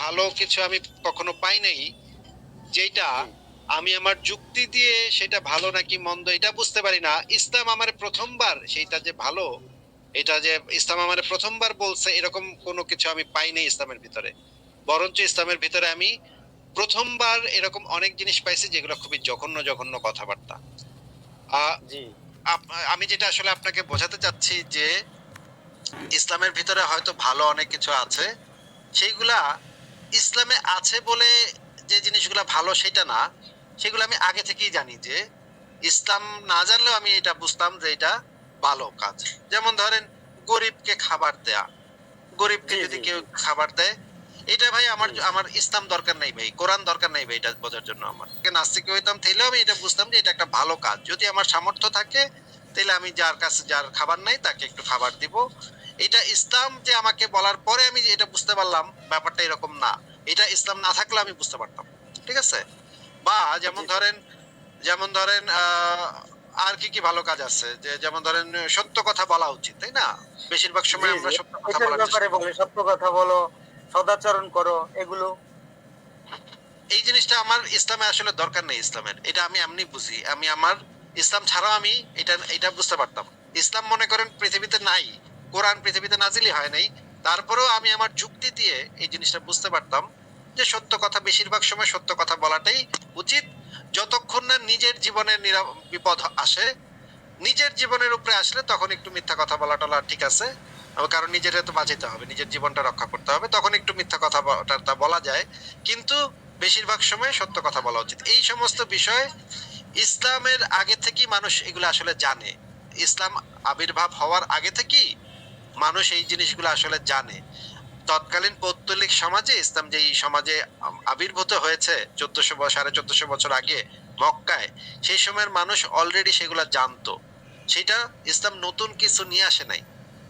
ভালো কিছু আমি কখনো পাই নাই যেটা জি আমি আমার যুক্তি দিয়ে সেটা ভালো নাকি মন্দ এটা বুঝতে পারি না। ইসলাম আমার প্রথমবার সেইটা যে ভালো, এটা যে ইসলাম আমার প্রথমবার বলছে এরকম কোনো কিছু আমি পাইনি ইসলামের ভিতরে। বরঞ্চ ইসলামের ভিতরে আমি প্রথমবার এরকম অনেক জিনিস পাইছি যেগুলো খুবই জঘন্য জঘন্য কথাবার্তা। আহ জি আমি যেটা আসলে আপনাকে বোঝাতে চাচ্ছি যে ইসলামের ভিতরে হয়তো ভালো অনেক কিছু আছে, সেইগুলা ইসলামে আছে বলে যে জিনিসগুলা ভালো সেটা না, সেগুলো আমি আগে থেকেই জানি যে ইসলাম না জানলেও আমি এটা বুঝতাম যে এটা ভালো কাজ। যেমন ধরেন গরিবকে খাবার দেয়া, গরিবকে জি যদি জি কেউ জি খাবার দেয়, এটা ভাই আমার জি আমার ইসলাম দরকার নাই ভাই, কোরআন দরকার নাই ভাই এটা বোঝার জন্য। আমার নাস্তিক হইতাম তাইলেও আমি এটা বুঝতাম যে এটা একটা ভালো কাজ, যদি আমার সামর্থ্য থাকে তাহলে আমি যার কাছে যার খাবার নাই তাকে একটু খাবার দিব। এটা ইসলাম যে আমাকে বলার পরে আমি এটা বুঝতে পারলাম ব্যাপারটা এরকম না, এটা ইসলাম না থাকলে আমি বুঝতে পারতাম। ঠিক আছে? বা যেমন জি ধরেন, যেমন ধরেন আর কি কি ভালো কাজ আছে, যে যেমন ধরেন সত্য কথা বলা উচিত, তাই না? বেশিরভাগ জি সময় জি আমরা সত্য কথা এটার বলার ব্যাপারে চেষ্টা করি। বলে সত্য কথা বলো, সদাচরণ করো, এগুলো। এই জিনিসটা আমার ইসলামে আসলে দরকার নেই ইসলামের, এটা আমি এমনি বুঝি। আমি আমার ইসলাম ছাড়াও আমি এটা এটা বুঝতে পারতাম। ইসলাম মনে করেন পৃথিবীতে নাই, কোরআন পৃথিবীতে নাজিলই হয় নাই, তারপরেও আমি আমার যুক্তি দিয়ে এই জিনিসটা বুঝতে পারতাম যে সত্য কথা, বেশিরভাগ সময় সত্য কথা বলাটাই উচিত, যতক্ষণ না নিজের জীবনের বিপদ আসে। নিজের জীবনের উপরে আসলে তখন একটু মিথ্যা কথা বলা টলা ঠিক আছে, কারণ নিজের তো বাঁচাইতে হবে, নিজের জীবনটা রক্ষা করতে হবে, তখন একটু মিথ্যা কথা বলা যায়। কিন্তু বেশিরভাগ সময় সত্য কথা বলা উচিত। এই সমস্ত বিষয় ইসলামের আগে থেকেই মানুষ এগুলো আসলে জানে। ইসলাম আবির্ভাব হওয়ার আগে থেকেই মানুষ এই জিনিসগুলো আসলে জানে। তৎকালীন পৌত্তলিক সমাজে, ইসলাম যে এই সমাজে আবির্ভূত হয়েছে 1400 সাড়ে 1400 বছর আগে মক্কায়, সেই সময়ের মানুষ অলরেডি সেগুলা জানতো। সেটা ইসলাম নতুন কিছু নিয়ে আসে নাই,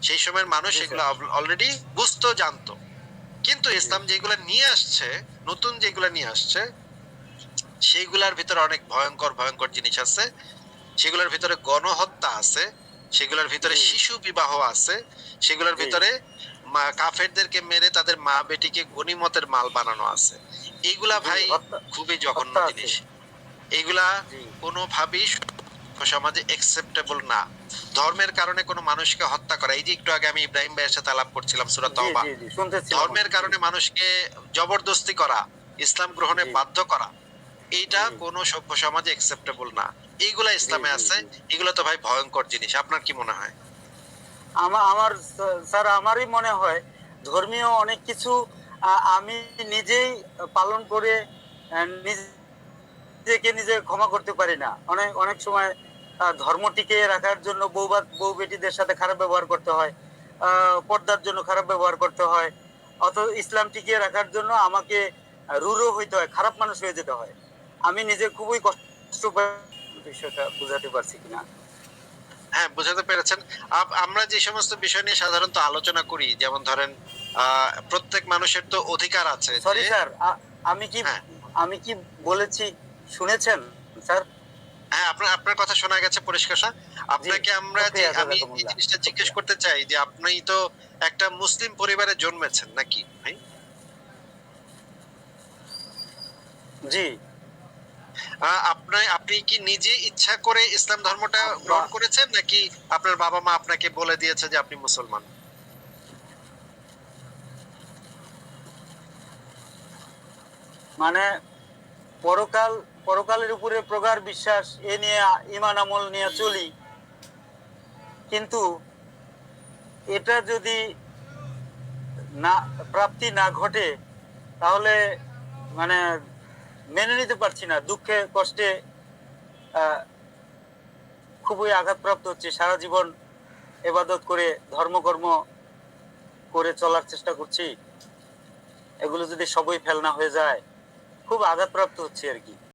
সেই সময়ের মানুষ জি এগুলো স্যার। অলরেডি বুঝতো, জানতো। কিন্তু জি ইসলাম যেগুলা নিয়ে আসছে, নতুন যেগুলা নিয়ে আসছে, সেইগুলার ভিতরে অনেক ভয়ঙ্কর ভয়ঙ্কর জিনিস আছে। সেগুলোর ভিতরে গণহত্যা আছে, সেগুলোর ভিতরে জি শিশু বিবাহ আছে, সেগুলোর জি ভিতরে কাফেরদেরকে মেরে তাদের মা বেটিকে গনিমতের মাল বানানো আছে। এইগুলা জি ভাই হত্যা, খুবই জঘন্য হত্যা আছে। জিনিস। এইগুলা জি কোনোভাবেই সমাজে একসেপ্টেবল না। ধর্মের কারণে কোনো মানুষকে হত্যা করা, এই যে একটু আগে আমি ইব্রাহিম ভাইয়ের সাথে আলাপ করছিলাম সূরা জি তওবা, জি জি শুনতেছিলাম ধর্মের আমি। জি কারণে মানুষকে জবরদস্তি করা, ইসলাম গ্রহণে জি বাধ্য করা, এইটা জি কোনো সভ্য সমাজে একসেপ্টেবল না। এইগুলা জি ইসলামে জি আছে। জি এগুলো তো ভাই ভয়ঙ্কর জিনিস। আপনার কি মনে হয়? আমার স্যার আমারই মনে হয় ধর্মীয় অনেক কিছু আমি নিজেই পালন করে নিজেকে নিজে ক্ষমা করতে পারি না। অনেক অনেক সময় ধর্ম টিকিয়ে রাখার জন্য বউ বেটিদের সাথে খারাপ ব্যবহার করতে হয়, পর্দার জন্য খারাপ ব্যবহার করতে হয়, অথচ ইসলাম টিকিয়ে রাখার জন্য আমাকে রূঢ় হইতে হয়, খারাপ মানুষ হয়ে যেতে হয়। আমি নিজে খুবই কষ্ট পাই। বিষয়টা বুঝাতে পারছি কিনা? হ্যাঁ, বোঝাতে পেরেছেন। আমরা যে সমস্ত বিষয় নিয়ে সাধারণত আলোচনা করি, যেমন ধরেন প্রত্যেক মানুষের তো অধিকার আছে সরি যে, স্যার, আমি কি হ্যাঁ, আমি কি বলেছি শুনেছেন স্যার? হ্যাঁ, আপনার আপনার কথা শোনা গেছে পরিষ্কার। জি, আপনাকে আমরা যে শুক্রিয়া আমি এই জাযাকুমুল্লাহ, জিনিসটা জিজ্ঞেস শুক্রিয়া। করতে চাই যে আপনি তো একটা মুসলিম পরিবারে জন্মেছেন নাকি ভাই? জি। আপনি আপনি কি নিজে ইচ্ছা করে ইসলাম ধর্মটা আব্বা গ্রহণ করেছেন নাকি আপনার বাবা-মা আপনাকে বলে দিয়েছে যে আপনি মুসলমান? মানে পরকাল, পরকালের উপরে প্রগাঢ় বিশ্বাস এ নিয়ে ঈমান আমল নিয়ে চলি। কিন্তু এটা যদি না প্রাপ্তি না ঘটে তাহলে মানে মেনে নিতে পারছি না। দুঃখে কষ্টে আহ, খুবই আঘাতপ্রাপ্ত হচ্ছে। সারা জীবন এবাদত করে ধর্মকর্ম করে চলার চেষ্টা করছি, এগুলো যদি সবই ফেলনা হয়ে যায় খুব আঘাতপ্রাপ্ত হচ্ছে আর কি।